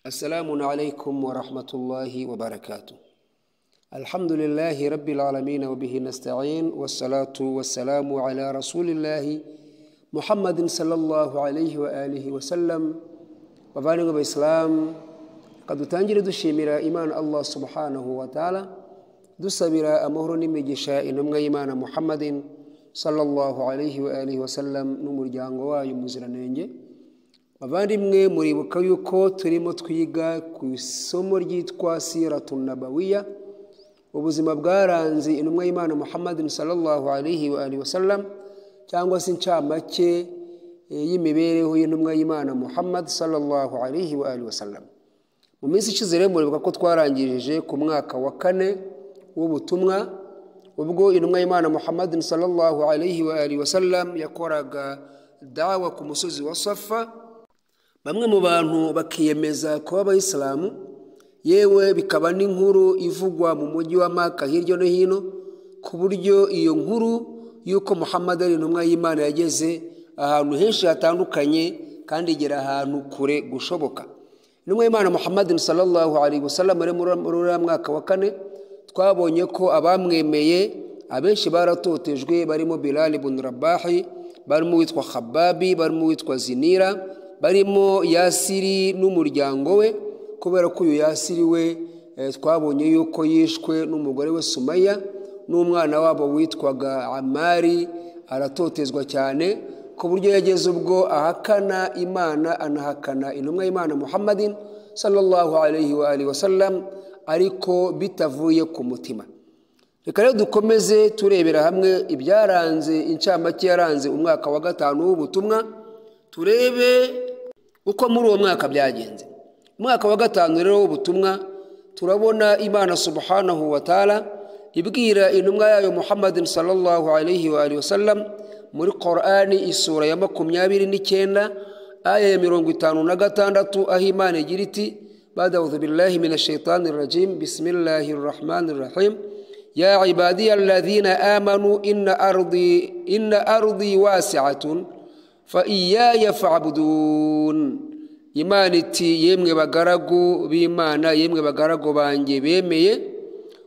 السلام عليكم ورحمة الله وبركاته. الحمد لله رب العالمين وبه نستعين والصلاة والسلام على رسول الله محمد صلى الله عليه وآله وسلم. وبارك بإسلام قد تنجر دشيمرا إيمان الله سبحانه وتعالى دسبرا أمهر نمجشاء نمغ إيمان محمد صلى الله عليه وآله وسلم نمر جانغوا يمزرنينجي. Abandimwe muribuka yuko turimo twiga ku isomo ryitwa Siratun Nabawiyya, ubuzima bwaranze intumwa y'Imana Muhammad sallallahu alayhi wa alihi wasallam, cyangwa se incamake y'imibereho y'intumwa y'Imana Muhammad sallallahu alayhi wa alihi wasallam. Mu minsi ishize rero muribuka ko twarangirije ku mwaka wa 4 w'ubutumwa, ubwo intumwa y'Imana Muhammad sallallahu alayhi wa alihi wasallam yakoraga dawa ku musozi wa Safa. Bamwe mu bantu bakiyemeza kuba abayisilamu, yewe bikaba n'inkuru ivugwa mu mujyi wa Maka hirya no hino, ku buryo iyo nkuru yuko Muhammad ari intumwa y'Imana yageze ahantu henshi hatandukanye kandi igera ahantu kure gushoboka. Intumwa y'Imana Muhammad sallallahu alaihi wasallam muri mwaka wa 4 twabonye ko abamwemeye abenshi baratotejwe, barimo Bilal ibn Rabah, barimo witwa Khababi, barimo witwa Zinira, barimo Yasiri n'umuryango we, kubera ko uyu Yasiri we twabonye yuko yishwe n'umugore we Sumaya n'umwana wabo witwaga Amari, aratotezwa cyane ku buryo yageze ubwo ahakana Imana anahakana intumwa y'Imana Muhammadin sallallahu alayhi wa alihi wasallam, ariko bitavuye ku mutima. Reka rero dukomeze turebera hamwe ibyaranze incamake yaranze umwaka wa 5 w'ubutumwa, turebe uko muri uwo mwaka byagenze. Umwaka wa 5 rero w'ubutumwa turabona Imana subhanahu wa ta'ala ibwira intumwa yayo Muhammad sallallahu alayhi wa alihi wasallam muri Qur'ani isura ya 29 aya ya 56 aho Imana igira iti: "Ba'udhu billahi minash shaitanir rajim, bismillahir rahmanir rahim, ya ibadiyalladhina amanu inna ardi wasi'atun fa iyaya fa'budun." Imana iti: yemwe bagaragu b'Imana, yemwe bagaragu banjye bemeye,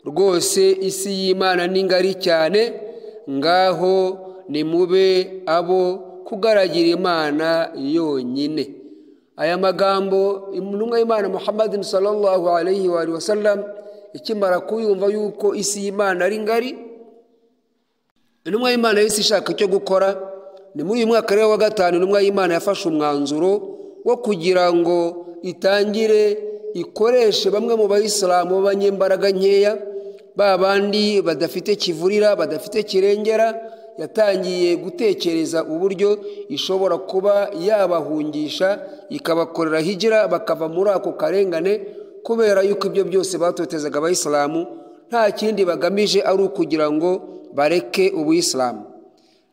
rwose isi y'Imana ni ngari cyane, ngaho ni mube abo kugaragira Imana yonyine. Aya magambo intumwa y'Imana Muhammad sallallahu alayhi wa wasallam ikimara kuyumva yuko isi y'Imana ari ngari, intumwa y'Imana yise ishaka cyo gukora. Ni muri uyu mwaka rero wa 5 intumwa y'Imana yafashe umwanzuro wo kugira ngo itangire ikoreshe bamwe mu bayisilamu b'abanyembaraga nkeya, babandi badafite kivurira, badafite kirengera. Yatangiye gutekereza uburyo ishobora kuba yabahungisha, ikabakorera hijira bakava muri ako karengane, kubera yuko ibyo byose batotezaga abayisilamu nta kindi bagamije ari ukugira ngo bareke ubuyisilamu.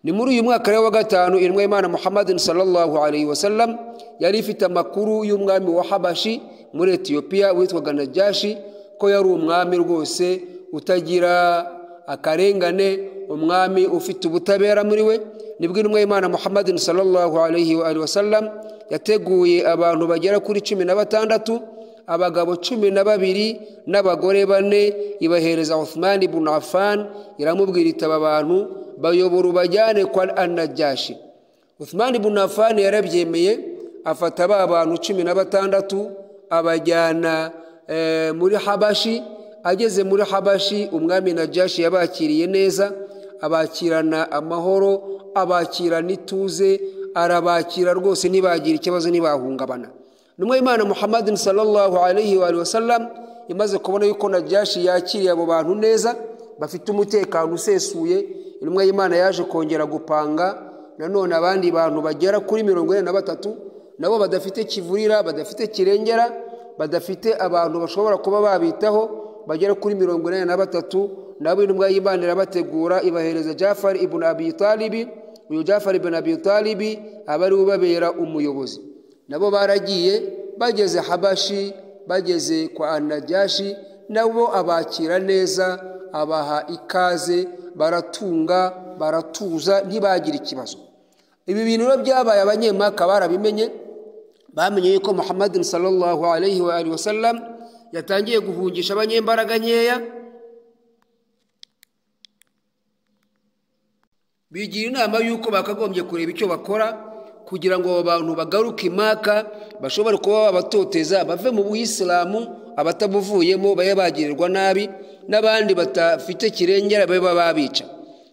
Ni muri uyu mwaka rero wa 5 intumwa y'Imana Muhammad sallallahu alayhi wasallam yari ifite amakuru y'umwami wa Habashi muri Ethiopia witwaga Najashi, ko yari umwami rwose utagira akarengane, umwami ufite ubutabera muri we. Nibwo intumwa y'Imana Muhammad sallallahu alayhi wa wasallam yateguye abantu bagera kuri 16, abagabo 12 n'abagore 4, ibahereza Uthman ibn Affan, iramubwira iti aba bantu bayobora ubajyane kwa An-Najashi. Uthman ibn Affan yarabyemeye, afata aba bantu 16 abajyana muri Habashi. Ageze muri Habashi, umwami Najashi yabakiriye neza, abakirana amahoro, abakirana ituze, arabakira rwose ntibagira ikibazo, ntibahungabana. Intumwa y'Imana Muhammad sallallahu alayhi wa wasallam imaze kubona yuko Najashi yakiriye abo bantu neza, bafite umutekano usesuye, intumwa y'Imana yaje kongera gupanga nanone abandi bantu bagera kuri 43 nabo badafite kivurira, badafite kirengera, badafite abantu bashobora kuba babitaho, bagera kuri 43. Nabo intumwa y'Imana irabategura, ibahereza Jafar ibn Abi Talib. Uyu Jafar ibn Abi Talib abari ubabera umuyobozi. Nabo baragiye, bageze Habashi, bageze kwa An-Najashi, nabo abakira neza, abaha ikaze, baratunga, baratuza, ntibagira ikibazo. Ibi bintu byabaye abanyemaka barabimenye, bamenye yuko Muhammad sallallahu alayhi wa alihi wasallam yatangiye guhungisha abanyembaraga nkeya, bigira inama yuko bakagombye kureba icyo bakora kugira ngo abantu bagaruke Maka bashobora kuba abatoteza bave mu Buislamu, abatabuvuyemo baye bagirirwa nabi, n'abandi batafite kirengera babe babica.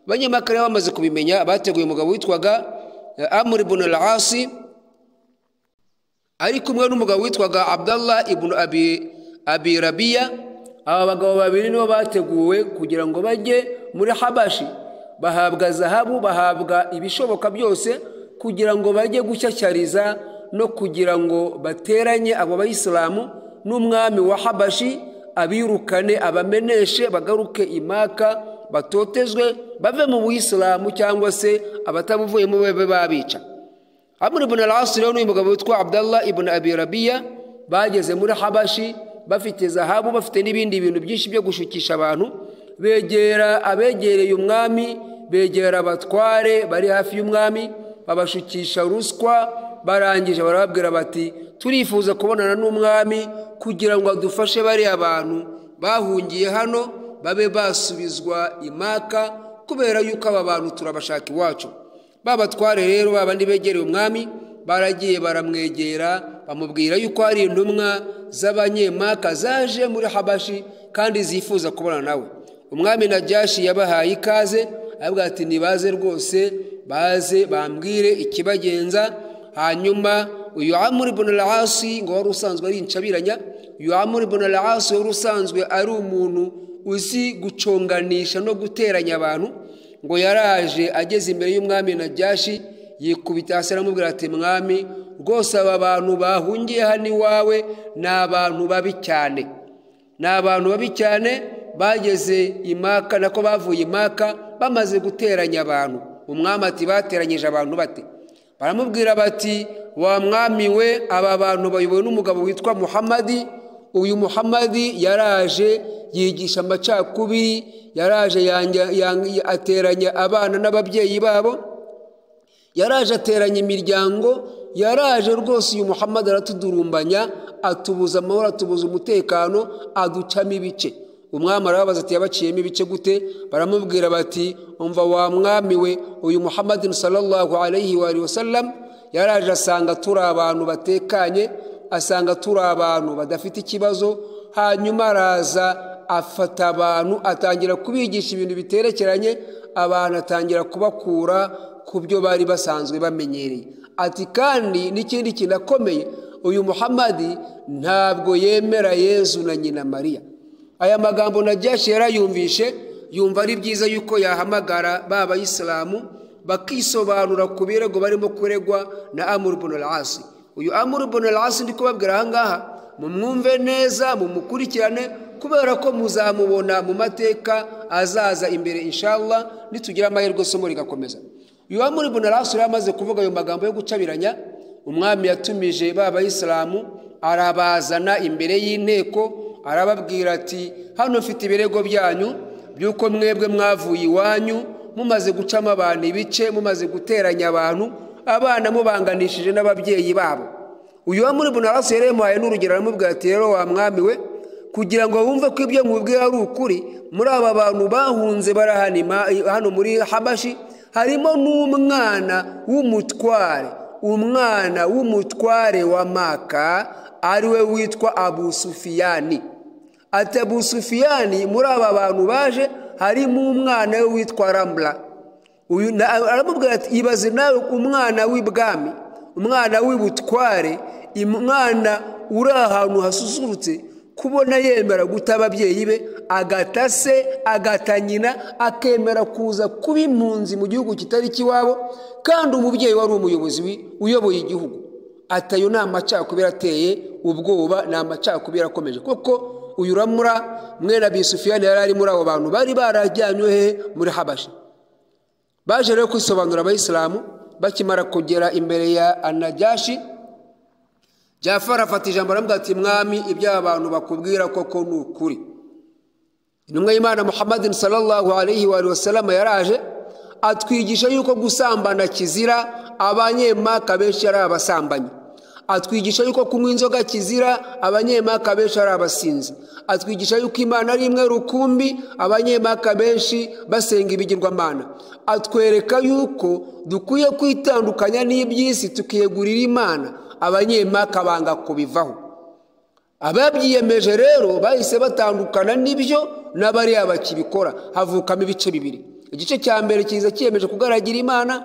Abanyamaka rero bamaze kubimenya, bateguye umugabo witwaga Amr ibn al-As ari kumwe n'umugabo witwaga Abdullah ibn Abi Rabiya. Aba bagabo babiri nibo bateguwe kugira ngo bajye muri Habashi, bahabwa zahabu, bahabwa ibishoboka byose kugira ngo bajye gushyashyariza no kugira ngo bateranye abo bayisilamu n'umwami wa Habashi, abirukane, abameneshe, bagaruke Imaka, batotezwe, bave mu Buislamu cyangwa se abatabuvuyemo babe babica. Amr ibn al-As rero n'umugabo witwa Abdullah ibn Abi Rabiya bageze muri Habashi bafite zahabu, bafite n'ibindi bintu byinshi byo gushukisha abantu. Begera abegereye umwami, begera abatware bari hafi y'umwami, babashukisha ruswa. Barangije barababwira bati turifuza kubonana n'umwami kugira ngo adufashe bari abantu bahungiye hano babe basubizwa Imaka, kubera yuko aba bantu turabashaka iwacu. Babatware rero babandi begereye umwami baragiye baramwegera, bamubwira yuko hari intumwa z'abanyemaka zaje muri Habashi kandi zifuza kubona nawe. Umwami Najashi yabahaye ikaze, avuga ati nibaze rwose, baze bambwire ikibagenza. Hanyuma uyu Amr ibn al-As ngo wari usanzwe ari incabiranya, uyu Amr ibn al-As wari usanzwe ari umuntu uzi guconganisha no guteranya abantu, ngo yaraje ageze imbere y'umwami Najashi yikubita hasi aramubwira ati mwami rwose aba bantu bahungiye hano iwawe ni abantu babi cyane, ni abantu babi cyane, bageze Imaka nako bavuye Imaka bamaze guteranya abantu. Umwami ati bateranyije abantu bate? Baramubwira bati wa mwami we, aba bantu bayobowe n'umugabo witwa Muhammadi. Uyu Muhammadi yaraje yigisha amacakubiri, yaraje ateranya abana n'ababyeyi babo, yaraje ateranya imiryango, yaraje rwose uyu Muhammad aratudurumbanya, atubuza amahoro, atubuza umutekano, aducamo ibice. Umwami arababaza ati yabaciyemo ibice gute? Baramubwira bati umva wa mwami we, uyu Muhammad sallallahu alayhi wa sallam yaraje asanga turi abantu batekanye, asanga turi abantu badafite ikibazo, hanyuma araza afata abantu atangira kubigisha ibintu biterekeranye, abantu atangira kubakura ku byo bari basanzwe bamenyereye. Ati kandi n'ikindi kinakomeye, uyu Muhammad ntabwo yemera Yesu na nyina Mariya. Aya magambo Najashi yarayumvishe, yumva ari byiza yuko yahamagara baba Islamu bakisobanura ku birego barimo kuregwa na Amr ibn al-As. Uyu Amr ibn al-As ndi kubabwira ahangaha mumwumve neza, mumukurikirane, kubera ko muzamubona mu mateka azaza imbere inshallah nitugira amahirwe somo rigakomeza. Uyu Amr ibn al-As yamaze kuvuga ayo magambo yo gucabiranya, umwami yatumije baba Islamu arabazana imbere y'inteko, arababwira ati hano mfite ibirego byanyu byuko mwebwe mwavuye iwanyu mumaze gucamo abantu ibice, mumaze guteranya abantu, abana mubanganishije n'ababyeyi babo. Uyu Amr ibn al-As yaremuhaye n'urugero, aramubwira ati rero wa mwami we, kugira ngo wumve ko ibyo mubwira ari ukuri, muri aba bantu bahunze barahanima hano muri Habashi harimo n'umwana w'umutware, umwana w'umutware wa Maka ariwe witwa Abu Sufiyani. Ati Abu Sufiyani muri aba bantu baje harimo umwana we witwa Ramla. Uyu aramubwira ati ibaze nawe umwana w'ibwami, umwana w'ibutware, umwana uri ahantu hasusurutse, kubona yemera guta ababyeyi be, agatase agatanyina, akemera kuza kuba impunzi mu gihugu kitari kiwabo, kandi umubyeyi wari umuyobozi uyoboye igihugu. Atayo ni amacakubiri ateye ubwoba, ni amacakubiri akomeje. Koko uyu Ramla mwene Abi Sufiyani yari ari muri abo bantu bari barajyanywe he muri Habashi. Baje rero kwisobanura abayisilamu, bakimara kugera imbere ya Najashi, Jafar afata ijambo aramubwira ati mwami ibyo abantu bakubwira koko ni ukuri. Intumwa y'Imana Muhammad sallallahu alayhi wa sallam yaraje atwigisha yuko gusambana kizira, abanyemaka benshi ari abasambanyi. atwigisha yuko kunywa inzoga kizira, abanyemaka benshi ari abasinzi. Atwigisha yuko Imana ari imwe rukumbi, abanyemaka benshi basenga ibigirwamana. Atwereka yuko dukwiye kwitandukanya n'iby'isi tukiyegurira Imana, abanyemaka banga kubivaho. Ababyiyemeje rero bahise batandukana n'ibyo n'abari abakibikora, havukamo ibice bibiri. Igice cya mbere kiza kiyemeje kugaragira Imana,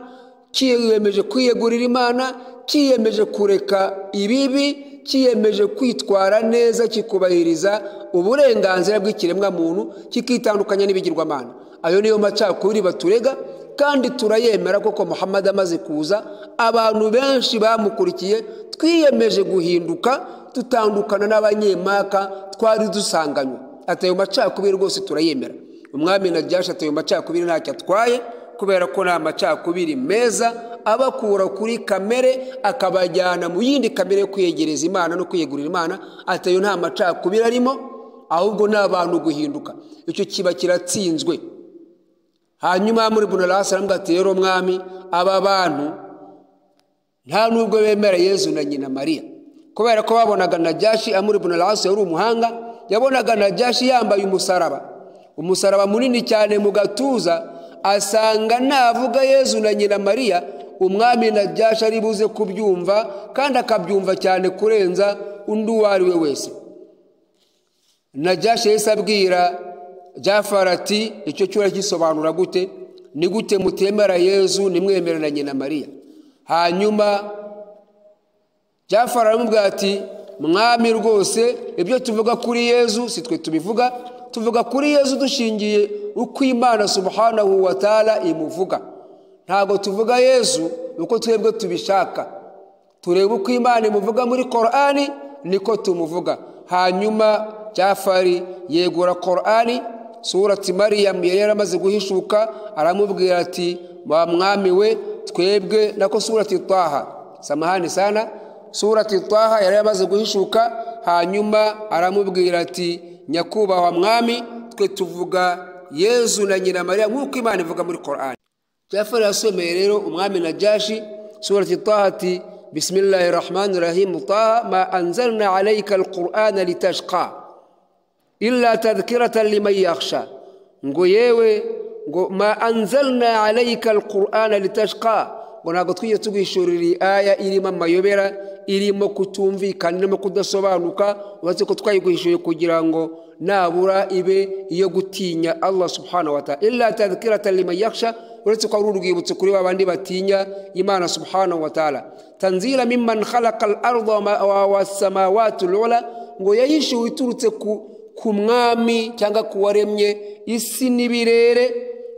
kiyemeje kwiyegurira Imana, kiyemeje kureka ibibi, kiyemeje kwitwara neza, kikubahiriza uburenganzira bw'ikiremwa muntu, kikitandukanya n'ibigirwamana. Ayo niyo macakubiri baturega, kandi turayemera koko Muhammad amaze kuza abantu benshi bamukurikiye twiyemeje guhinduka, tutandukana n'abanyemaka twari dusanganywe. Atayo macakubiri rwose turayemera. Umwami Najashi atayo macakubiri ntacyo atwaye, kubera ko nta macakubiri meza abakura kuri kamere akabajyana mu yindi kamere yo kwiyegereza Imana no kwiyegurira Imana. Atayo nta macakubiri arimo, ahubwo n'abantu guhinduka. Icyo kiba kiratsinzwe. Hanyuma Amr ibn al-As aramubwira ati rero mwami, aba bantu nta nubwo bemera Yezu na nyina Mariya, kubera ko babonaga Najashi. Amr ibn al-As yari umuhanga, yabonaga Najashi yambaye umusaraba munini cyane mu gatuza, asanga navuga Yezu na nyina Mariya umwami Najashi ari buze kubyumva, kandi akabyumva cyane kurenza undi uwo ari we wese. Najashi yahise abwira Jafar ati icyo cyura gisobanura gute? Ni gute mutemera Yezu nimwemera na nyina Mariya? Hanyuma Jafar aramubwira ati mwami rwose ibyo tuvuga kuri Yezu si twe tubivuga, tuvuga kuri Yezu dushingiye uko Imana subhanahu wa ta'ala imuvuga. Ntago tuvuga Yezu uko twebwe tubishaka, tureba uko Imana imuvuga muri Qur'ani niko tumuvuga. Hanyuma Jafari yegura Qur'ani, surati Maryam yari yaramaze guhishuka, aramubwira ati mwami we twebwe nako surati Taha, samahani sana, surati Taha yari yamaze guhishuka. Hanyuma aramubwira ati nyakubahwa mwami, twe tuvuga Yezu na nyina Mariya nk'uko Imana ivuga muri Qur'ani. Jafari yasomeye rero umwami Najashi surati Taha ati bismillahirrahmanirrahim, Taha ma anzalna alayka alqur'ana litashqa illa tadhkiratan liman yakhsha. Ngo yewe ngo ma anzalna alayka alqur'ana litashqa, ngo ntabwo twiye tugishurira aya irimo amayobera, irimo kutumvikana, irimo kudasobanuka, uretse ko twayiguhishuye kugira ngo nabura ibe iyo gutinya Allah subhanahu wa ta'ala. Illa tadhkiratan liman yakhsha, uretse ko ari urwibutso kuri babandi batinya Imana subhanahu wa ta'ala. Tanzila mimman khalaqa al-ardha was samawati al-ula, ngo yahishuwe iturutse ku mwami cyangwa kuwaremye isi n'ibirere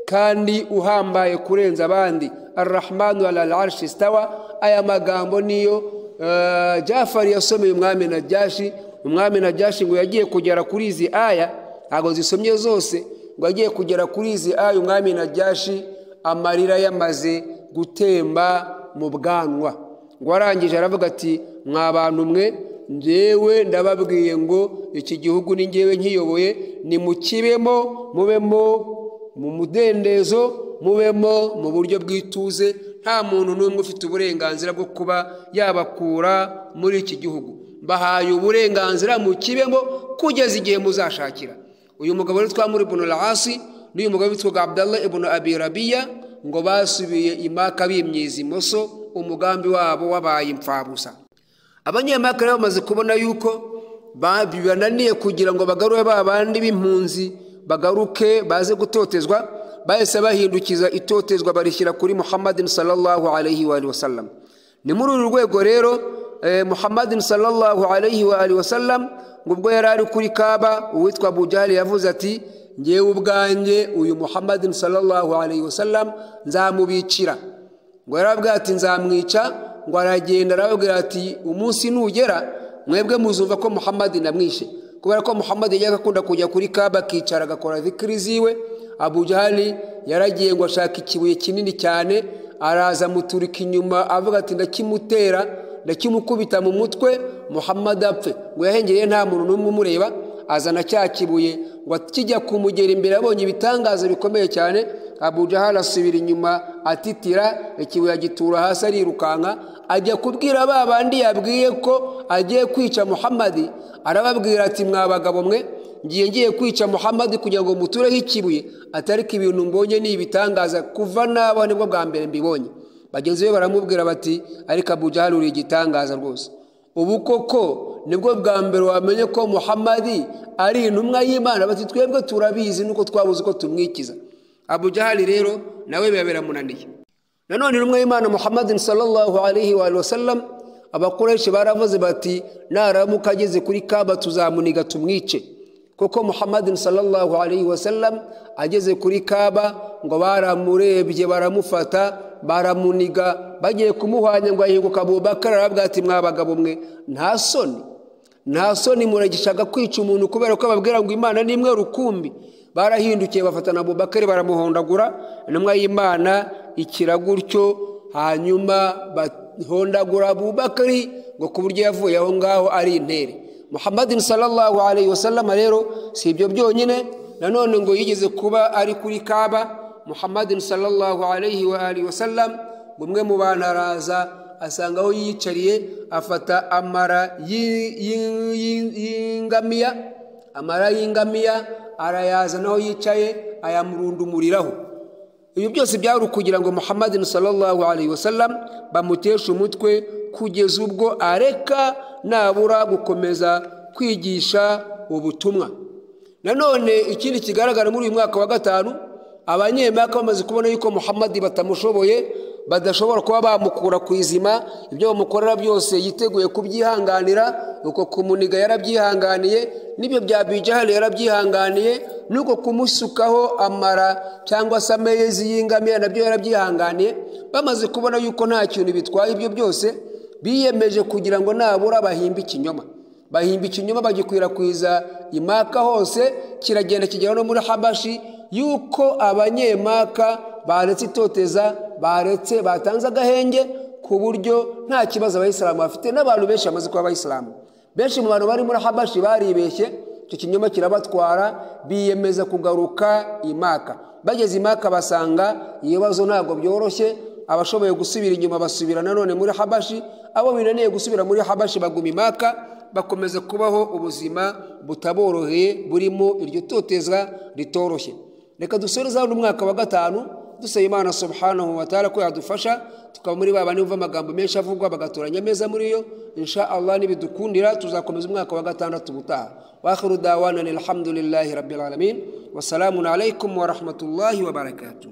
kandi uhambaye kurenza abandi. Ar-Rahmanu ala al-arshi istawa. Aya magambo niyo Jafari yasomeye umwami Najashi. Umwami Najashi ngo yagiye kugera kuri izi aya, ntago zisomye zose, ngo yagiye kugera kuri izi aya umwami Najashi amarira yamaze gutemba mu bwanwa. Ngo arangije aravuga ati mwabantu mwe, njyewe ndababwiye ngo iki gihugu ni njyewe nkiyoboye, ni mukibemo, mubemo mu mudendezo, mubemo mu buryo bw'ituze, nta muntu n'umwe ufite uburenganzira bwo kuba yabakura muri iki gihugu. Bahaye uburenganzira mu kibemo kugeza igihe muzashakira. Uyu mugabo witwa Amr ibn al-As n'uyu mugabo witwa Abdullah ibn Abi Rabiya ngo basubiye imaka bimyiza imoso, umugambi wabo wabaye impfabusa. Abanyemaka rero bamaze kubona yuko bibananiye kugira ngo bagarure babandi b'impunzi bagaruke baze gutotezwa, bahise bahindukiza itotezwa barishyira kuri Muhammadin sallallahu alayhi wa sallam. Ni muri uru rwego rero Muhammadin sallallahu alayhi wa sallam ngubwo yari ari kuri Kaaba, uwitwa Abu Jahl yavuze ati ngewe ubwanjye uyu Muhammadin sallallahu alayhi wa sallam nzamubicira. Ngo yarabwira ati nzamwica. Ngo aragenda arabwira ati umunsi nugera mwebwe muzumva ko Muhammadin amwishe, kubera ko Muhammadin yakakunda kujya kuri Kaaba akicara agakora zikiri ziwe. Abu Jahl yaragiye ngo ashaka ikibuye kinini cyane, araza muturika inyuma avuga ati ndakimutera, ndakimukubita mu mutwe Muhammad apfe. Ngo yahengereye nta muntu n'umwe umureba, azana cya kibuye ngo kijya kumugera imbere, abonye ibitangaza bikomeye cyane, Abu Jahal asubira inyuma atitira, ikibuye agitura hasi arirukanka, ajya kubwira ba bandi yabwiye ko agiye kwica Muhammad. Arababwira ati mwa bagabo mwe, ngiye kwica Muhammad kugira ngo mutureho ikibuye, atariko ibintu mbonye ni ibitangaza kuva nabo nibwo bwa mbere mbibonye. Bagenzi be baramubwira bati ariko Abu Jahal uri igitangaza rwose, ubu koko nibwo bwa mbere wamenye ko Muhammad ari intumwa y'Imana? Bati twebwe turabizi nuko twabuze ko tumwikiza. Abu Jahal rero nawe bibabera munaniye. Nanone intumwa y'Imana Muhammad sallallahu alaihi wa sallam, abakureshi baravuze bati naramuka ageze kuri Kaaba tuzamuniga tumwice. Koko Muhammad sallallahu alaihi wa sallam ageze kuri Kaaba ngo baramurebye baramufata baramuniga, bagiye kumuhwanya ngo ahinguka. Abu Bakar arabwira ati mwa bagabo mwe, nta soni muragishaka kwica umuntu kubera ko babwira ngo Imana ni imwe rukumbi. Barahindukiye bafatana Abu Bakar baramuhondagura, intumwa y'Imana ikira gutyo, hanyuma bahondagura Abu Bakar ngo ku buryo yavuye aho ngaho ari intere. Muhammad sallallahu alaihi wasallam rero si ibyo byonyine, nanone ngo yigeze kuba ari kuri Kaaba. Muhammad sallallahu alaihi wa alihi wasallam umwe mu bantu araza asanga aho yicariye, afata amara y'ingamiya arayaza naho yicaye ayamurundumuriraho. Ibi byose byari kugira ngo Muhammad sallallahu alaihi wasallam bamuteshe umutwe kugeza ubwo areka nabura gukomeza kwigisha ubutumwa. Nanone ikindi kigaragara muri uyu mwaka wa gatanu, abanyemaka bamaze kubona yuko Muhammad batamushoboye, badashobora kuba bamukura ku izima, ibyo bamukorera byose yiteguye kubyihanganira. Uko kumuniga yarabyihanganiye, n'ibyo bya Abu Jahal yarabyihanganiye, nuko kumusukaho amara cyangwa se amezi y'ingamiya nabyo yarabyihanganiye. Bamaze kubona yuko nta kintu bitwaye ibyo byose, biyemeje kugira ngo nabura bahimba ikinyoma bagikwirakwiza imaka hose, kiragenda kigera no muri Habashi yuko abanyemaka baretse itoteza, batanze agahenge ku buryo nta kibazo abayisilamu bafite. N'abantu benshi bamaze kuba abayisilamu, benshi mu bantu bari muri Habashi baribeshye, icyo kinyoma kirabatwara, biyemeza kugaruka imaka. Bageze imaka basanga ibibazo ntabwo byoroshye, abashoboye gusubira inyuma basubira nanone muri Habashi, abo binaniye gusubira muri Habashi baguma imaka, bakomeza kubaho ubuzima butaboroheye burimo iryo toteza ritoroshye. Reka dusoreza hano umwaka wa gatanu dusaba Imana subhanahu wa ta'ala ko yadufasha tukaba muri babane bumva amagambo menshi avugwa bagatoranya meza muri yo. Insha Allah nibidukundira tuzakomeza umwaka wa gatandatu butaha. Wa akhiru dawana alhamdulillahi rabbil alamin. Wassalamu alaykum wa rahmatullahi wa barakatuh.